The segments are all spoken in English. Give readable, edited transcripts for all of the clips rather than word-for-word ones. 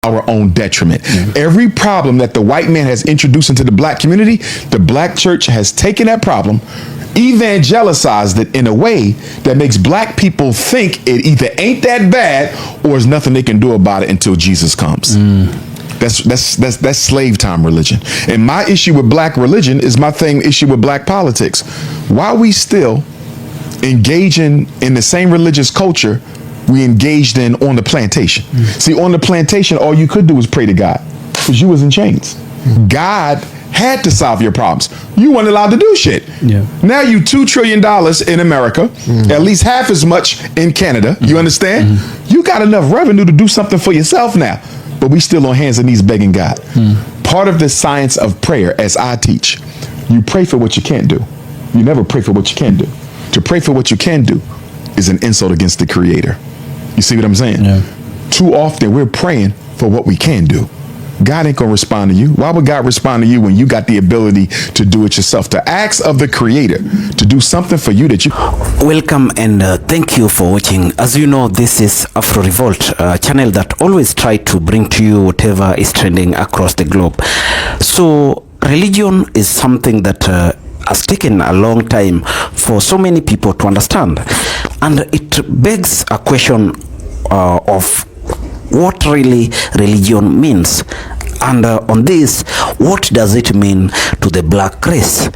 our own detriment. Every problem that the white man has introduced into the black community, the black church has taken that problem, evangelicized it in a way that makes black people think it either ain't that bad or there's nothing they can do about it until Jesus comes. That's slave time religion. And my issue with black religion is my same issue with black politics. Why are we still engaging in the same religious culture we engaged in on the plantation? See, on the plantation, all you could do was pray to God because you was in chains. God had to solve your problems. You weren't allowed to do shit. Now you $2 trillion in America, at least half as much in Canada. You understand? You got enough revenue to do something for yourself now, but we still on hands and knees begging God. Part of the science of prayer, as I teach, you pray for what you can't do. You never pray for what you can do. To pray for what you can do is an insult against the Creator. You see what I'm saying? Too often we're praying for what we can do. God ain't gonna respond to you. Why would God respond to you when you got the ability to do it yourself? To ask of the Creator to do something for you that you... Welcome and thank you for watching. As you know, this is Afro Revolt, a channel that always try to bring to you whatever is trending across the globe. So religion is something that has taken a long time for so many people to understand, and it begs a question of what really religion means, and on this, what does it mean to the black race?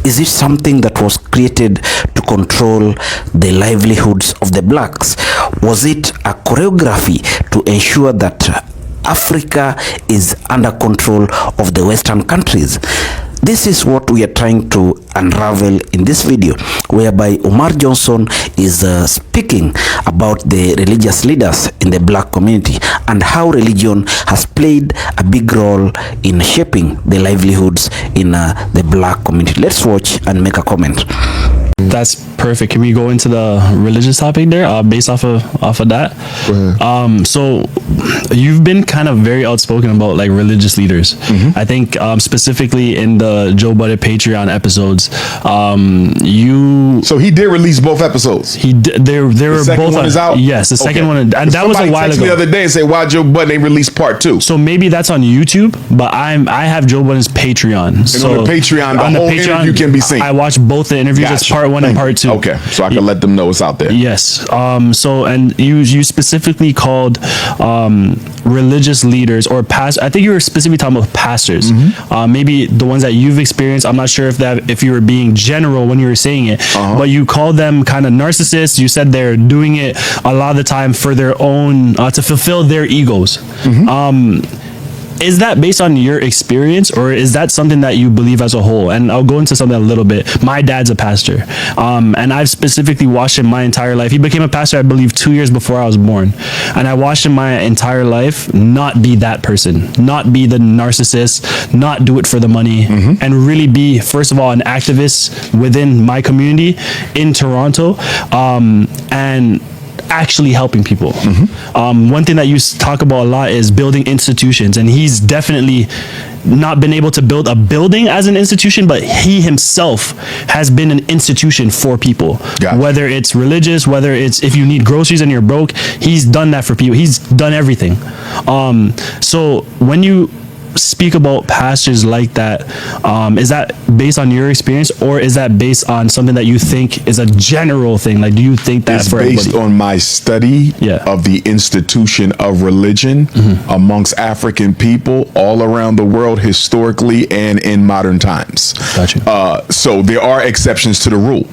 Is it something that was created to control the livelihoods of the blacks? Was it a choreography to ensure that Africa is under control of the Western countries? This is what we are trying to unravel in this video, whereby Umar Johnson is speaking about the religious leaders in the black community and how religion has played a big role in shaping the livelihoods in the black community. Let's watch and make a comment. That's perfect. Can we go into the religious topic there, based off of that? So you've been kind of very outspoken about like religious leaders. I think specifically in the Joe Budden Patreon episodes, So he did release both episodes. He did. They were both one is out. Yes, the second one, and that was a while ago. The other day and say, why Joe Budden ain't released part 2? So maybe that's on YouTube, but I have Joe Budden's Patreon. And so on the Patreon, the whole interview can be seen. I watched both the interviews. It's part 1 and part 2. Okay, so I can let them know it's out there. Yes. So, and you specifically called religious leaders or I think you were specifically talking about pastors. Maybe the ones that you've experienced. I'm not sure if you were being general when you were saying it, but you called them kind of narcissists. You said they're doing it a lot of the time for their own to fulfill their egos. Is that based on your experience, or is that something that you believe as a whole? And I'll go into something a little bit. My dad's a pastor, and I've specifically watched him my entire life. He became a pastor, I believe, 2 years before I was born, and I watched him my entire life not be that person, not be the narcissist, not do it for the money, and really be, first of all, an activist within my community in Toronto, and actually helping people. One thing that you talk about a lot is building institutions, and he's definitely not been able to build a building as an institution, but he himself has been an institution for people. Whether it's religious, whether it's if you need groceries and you're broke, he's done that for people. He's done everything. So when you speak about pastors like that, is that based on your experience, or is that based on something that you think is a general thing? Like, do you think that's for everybody? Based on my study of the institution of religion amongst African people all around the world, historically and in modern times. So there are exceptions to the rule.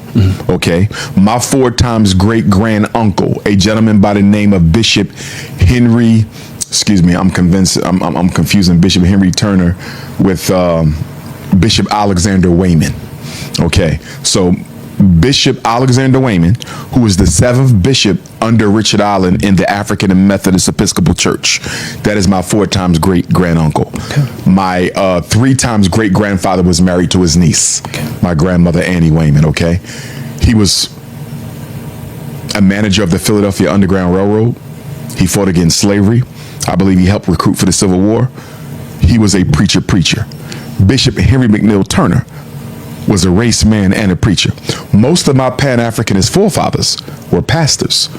Okay, my 4 times great grand uncle, a gentleman by the name of Bishop Henry. Excuse me, I'm confusing Bishop Henry Turner with Bishop Alexander Wayman. Okay, so Bishop Alexander Wayman, who is the 7th bishop under Richard Allen in the African and Methodist Episcopal Church. That is my 4 times great grand uncle. My 3 times great grandfather was married to his niece, my grandmother Annie Wayman. Okay, he was a manager of the Philadelphia Underground Railroad. He fought against slavery. I believe he helped recruit for the Civil War. He was a preacher. Bishop Henry McNeil Turner was a race man and a preacher. Most of my Pan-Africanist forefathers were pastors.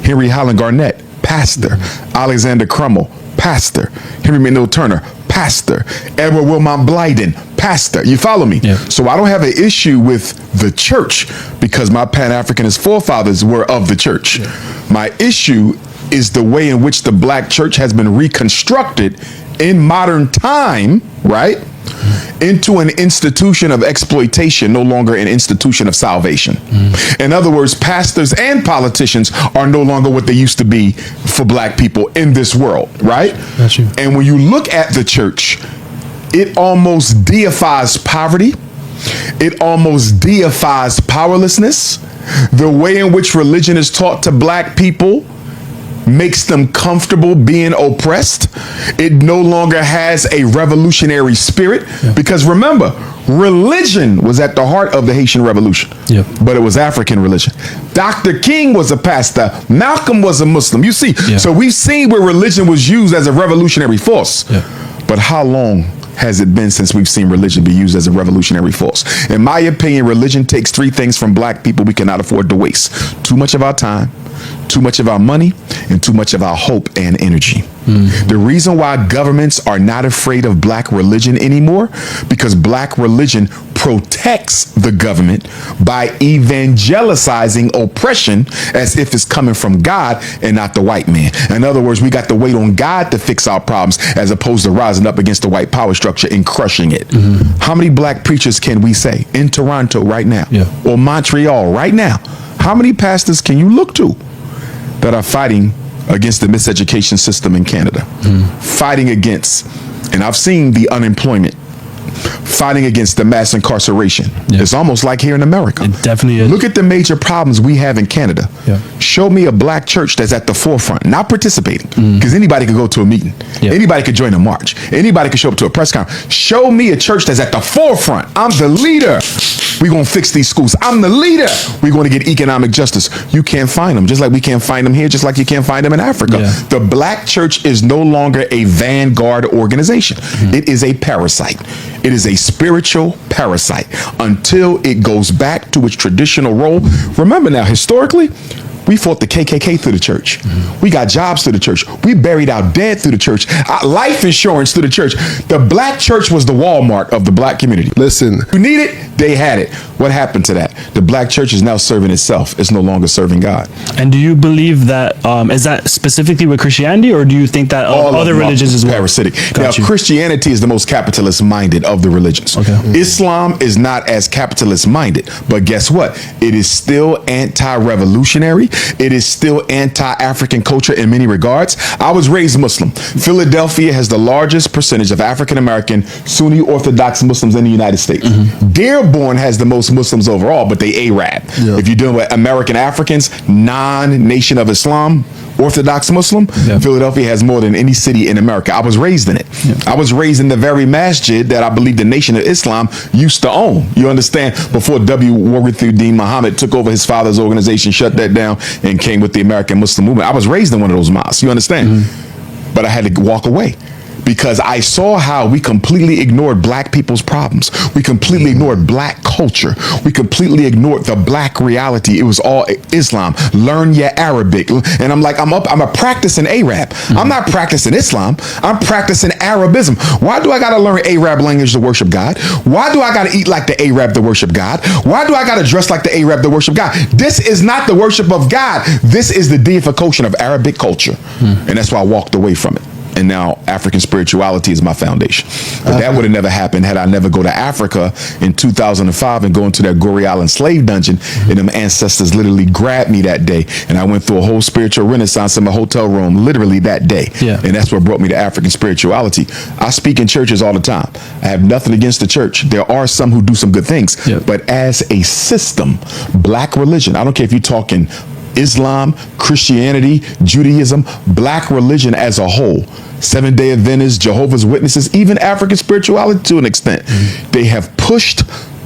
Henry Highland Garnett, pastor. Alexander Crummell, pastor. Henry McNeil Turner, pastor. Edward Wilmot Blyden, pastor. You follow me? Yeah. So I don't have an issue with the church because my Pan-Africanist forefathers were of the church. Yeah. My issue is the way in which the black church has been reconstructed in modern time, right? Into an institution of exploitation, no longer an institution of salvation. In other words, pastors and politicians are no longer what they used to be for black people in this world, right? That's you. And when you look at the church, it almost deifies poverty. It almost deifies powerlessness. The way in which religion is taught to black people makes them comfortable being oppressed. It no longer has a revolutionary spirit because remember, religion was at the heart of the Haitian Revolution, but it was African religion. Dr. King was a pastor. Malcolm was a Muslim. You see, so we've seen where religion was used as a revolutionary force. But how long has it been since we've seen religion be used as a revolutionary force? In my opinion, religion takes three things from black people we cannot afford to waste: too much of our time, too much of our money, and too much of our hope and energy. The reason why governments are not afraid of black religion anymore, because black religion protects the government by evangelizing oppression as if it's coming from God and not the white man. In other words, we got to wait on God to fix our problems as opposed to rising up against the white power structure and crushing it. How many black preachers can we say in Toronto right now or Montreal right now? How many pastors can you look to that are fighting against the miseducation system in Canada, fighting against, and I've seen the unemployment, fighting against the mass incarceration? It's almost like here in America. It definitely is. Look at the major problems we have in Canada. Show me a black church that's at the forefront, not participating, because anybody could go to a meeting. Anybody could join a march. Anybody could show up to a press conference. Show me a church that's at the forefront. I'm the leader. We're going to fix these schools. I'm the leader. We're going to get economic justice. You can't find them, just like we can't find them here, just like you can't find them in Africa. The black church is no longer a vanguard organization. It is a parasite. It is a spiritual parasite until it goes back to its traditional role. Remember now, historically, we fought the KKK through the church. We got jobs through the church. We buried our dead through the church. Life insurance through the church. The black church was the Walmart of the black community. Listen. You need it, they had it. What happened to that? The black church is now serving itself. It's no longer serving God. And do you believe that, is that specifically with Christianity, or do you think that other religions as well? Parasitic. Now, Christianity is the most capitalist-minded of the religions. Islam is not as capitalist-minded, but guess what? It is still anti-revolutionary. It is still anti-African culture in many regards. I was raised Muslim. Philadelphia has the largest percentage of African-American Sunni Orthodox Muslims in the United States. Dearborn has the most Muslims overall, but they Arab. If you're dealing with American Africans, non-Nation of Islam, Orthodox Muslim, Philadelphia has more than any city in America. I was raised in it. I was raised in the very masjid that I believe the Nation of Islam used to own. You understand? Before W. Warithuddin Muhammad took over his father's organization, shut that down, and came with the American Muslim movement. I was raised in one of those mosques. You understand? But I had to walk away, because I saw how we completely ignored black people's problems. We completely ignored black culture. We completely ignored the black reality. It was all Islam. Learn your Arabic. And I'm like, I'm a practicing Arab. I'm not practicing Islam. I'm practicing Arabism. Why do I got to learn Arab language to worship God? Why do I got to eat like the Arab to worship God? Why do I got to dress like the Arab to worship God? This is not the worship of God. This is the deification of Arabic culture. And that's why I walked away from it. And now African spirituality is my foundation. But that would have never happened had I never go to Africa in 2005 and go into that Goree Island slave dungeon. And them ancestors literally grabbed me that day. And I went through a whole spiritual renaissance in my hotel room, literally that day. And that's what brought me to African spirituality. I speak in churches all the time. I have nothing against the church. There are some who do some good things. But as a system, black religion, I don't care if you're talking Islam, Christianity, Judaism, black religion as a whole, Seventh-day Adventists, Jehovah's Witnesses, even African spirituality to an extent, they have pushed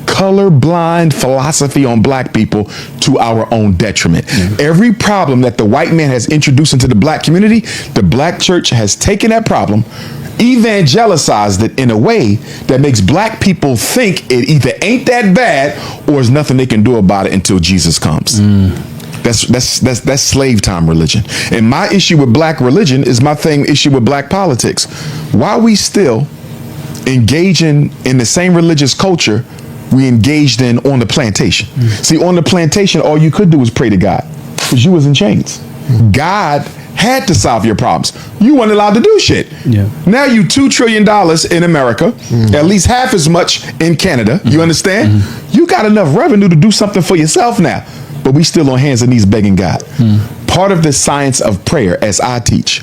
colorblind philosophy on black people to our own detriment. Every problem that the white man has introduced into the black community, the black church has taken that problem, evangelized it in a way that makes black people think it either ain't that bad or there's nothing they can do about it until Jesus comes. That's slave time religion. And my issue with black religion is my same issue with black politics. Why are we still engaging in the same religious culture we engaged in on the plantation? See, on the plantation, all you could do was pray to God because you was in chains. God had to solve your problems. You weren't allowed to do shit. Yeah. Now you $2 trillion in America, at least half as much in Canada. You understand? You got enough revenue to do something for yourself now, but we still on hands and knees begging God. Part of the science of prayer, as I teach,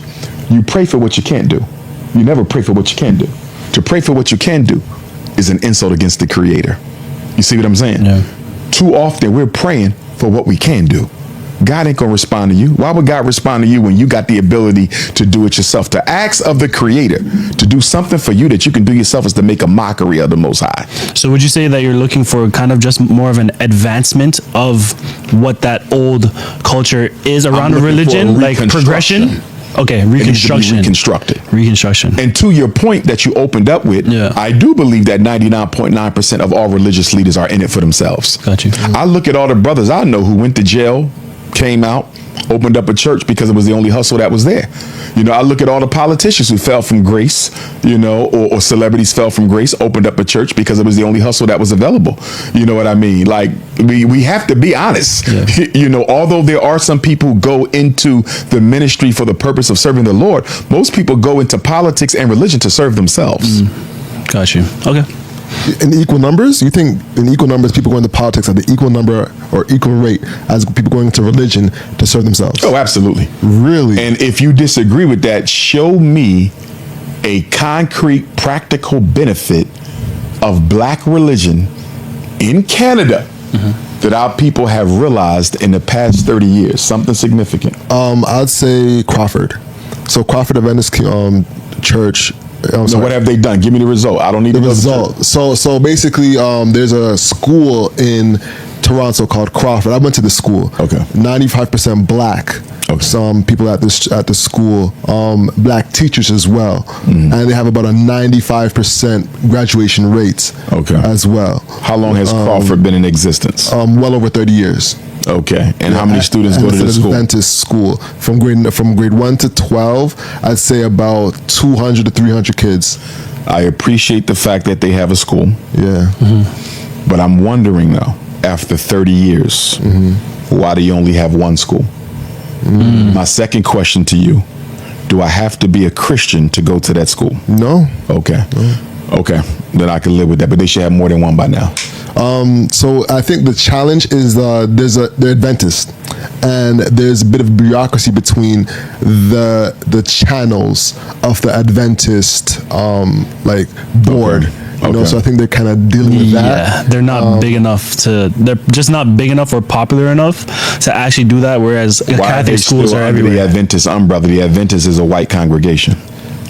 you pray for what you can't do. You never pray for what you can do. To pray for what you can do is an insult against the Creator. You see what I'm saying? Yeah. Too often we're praying for what we can do. God ain't gonna respond to you. Why would God respond to you when you got the ability to do it yourself? To ask of the Creator to do something for you that you can do yourself is to make a mockery of the Most High. So would you say that you're looking for kind of just more of an advancement of what that old culture is around I'm looking religion, for a like progression? reconstruction. Okay, It needs to be reconstruction. reconstructed. Reconstruction. And to your point that you opened up with, Yeah. I do believe that 99.9% of all religious leaders are in it for themselves. Got you. I look at all the brothers I know who went to jail, came out, opened up a church because it was the only hustle that was there. You know, I look at all the politicians who fell from grace, you know, or celebrities fell from grace, opened up a church because it was the only hustle that was available. You know what I mean? Like, we have to be honest. Yeah. You know, although there are some people who go into the ministry for the purpose of serving the Lord, most people go into politics and religion to serve themselves. Got you. Okay. In equal numbers, you think in equal numbers people go into politics at the equal number or equal rate as people going into religion to serve themselves? Oh, absolutely. Really? And if you disagree with that, show me a concrete, practical benefit of black religion in Canada that our people have realized in the past 30 years, something significant. I'd say Crawford. So Crawford Adventist Church. So what have they done? Give me the result. I don't need The to know result. So basically, there's a school in Toronto called Crawford. I went to the school. Okay. 95% black. Okay. Some people at the school, black teachers as well, and they have about a 95% graduation rate. Okay. As well. How long has Crawford been in existence? Well over 30 years. Okay. And how many students And go to it's the an school? Adventist school from grade 1 to 12. I'd say about 200 to 300 kids. I appreciate the fact that they have a school, Yeah. but I'm wondering now, after 30 years, why do you only have one school? My second question to you, do I have to be a Christian to go to that school? No. Okay. Okay. Then I can live with that, but they should have more than one by now. So I think the challenge is they're Adventist, and there's a bit of bureaucracy between the channels of the Adventist board. You know, Okay. so I think they're kind of dealing with that. Yeah, they're not big enough to. They're just not big enough or popular enough to actually do that. Whereas Why are they Catholic schools still are under the everywhere. Adventist umbrella? The Adventist is a white congregation.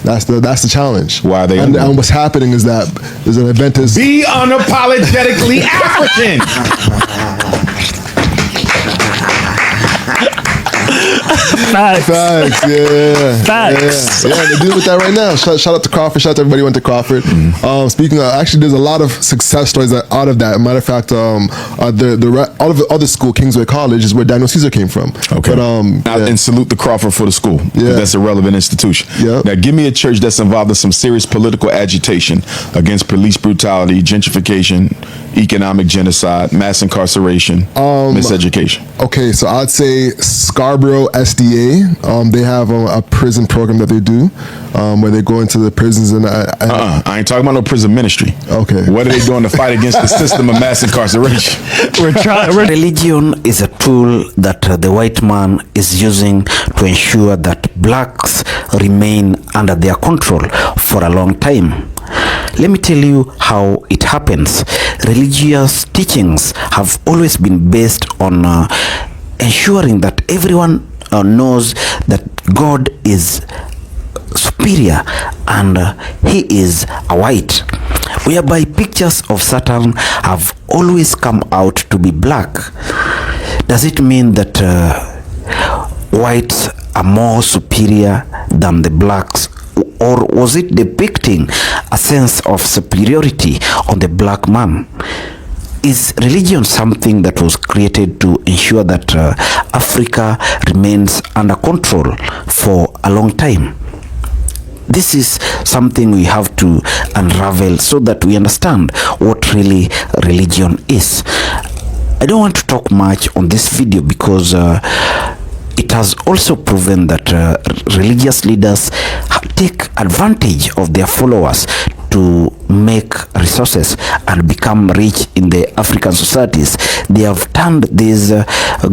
That's the challenge. Why are they And, under- and what's happening is that there's an Adventist. Be unapologetically African. Facts. Facts, yeah. Facts. Yeah, they're dealing with that right now. Shout out to Crawford. Shout out to everybody who went to Crawford. Speaking of, actually, there's a lot of success stories out of that. Matter of fact, all of the other school, Kingsway College, is where Daniel Caesar came from. Okay. But, And salute the Crawford for the school. 'Cause Yeah. That's a relevant institution. Yeah. Now, give me a church that's involved in some serious political agitation against police brutality, gentrification, economic genocide, mass incarceration, miseducation. Okay, so I'd say Scarborough SDA. They have a prison program that they do, where they go into the prisons and. I ain't talking about no prison ministry. Okay. What are they doing to fight against the system of mass incarceration? We're trying. Religion is a tool that the white man is using to ensure that blacks remain under their control for a long time. Let me tell you how it happens. Religious teachings have always been based on ensuring that everyone knows that God is superior and he is a white, whereby pictures of Satan have always come out to be black. Does it mean that whites are more superior than the blacks, or was it depicting a sense of superiority on the black man? Is religion something that was created to ensure that Africa remains under control for a long time? This is something we have to unravel so that we understand what really religion is. I don't want to talk much on this video because it has also proven that religious leaders take advantage of their followers to make resources and become rich in the African societies. They have turned these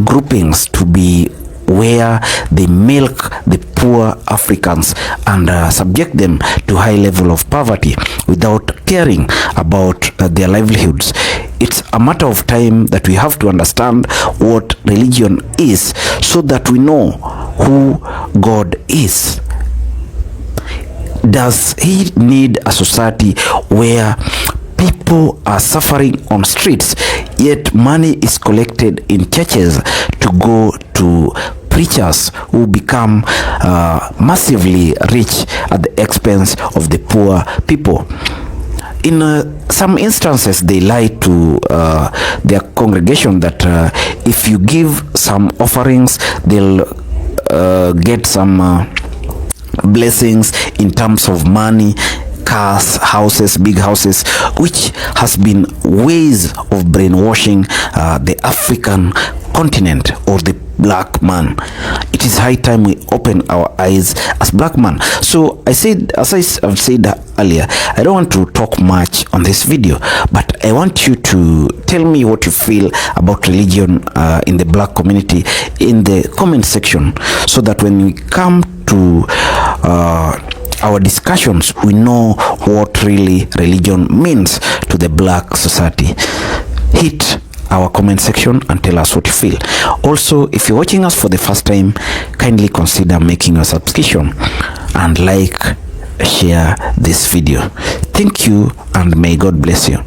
groupings to be where they milk the poor Africans and subject them to high level of poverty without caring about their livelihoods. It's a matter of time that we have to understand what religion is so that we know who God is. Does he need a society where people are suffering on streets, yet money is collected in churches to go to preachers who become massively rich at the expense of the poor people? In some instances, they lie to their congregation that if you give some offerings, they'll get some blessings in terms of money, cars, houses, big houses, which has been ways of brainwashing the African continent or the black man. It is high time we open our eyes as black man. So I said, as I've said earlier, I don't want to talk much on this video, but I want you to tell me what you feel about religion in the black community in the comment section, so that when we come to our discussions, we know what really religion means to the black society. Hit our comment section and tell us what you feel. Also, if you're watching us for the first time, kindly consider making a subscription and share this video. Thank you, and may God bless you.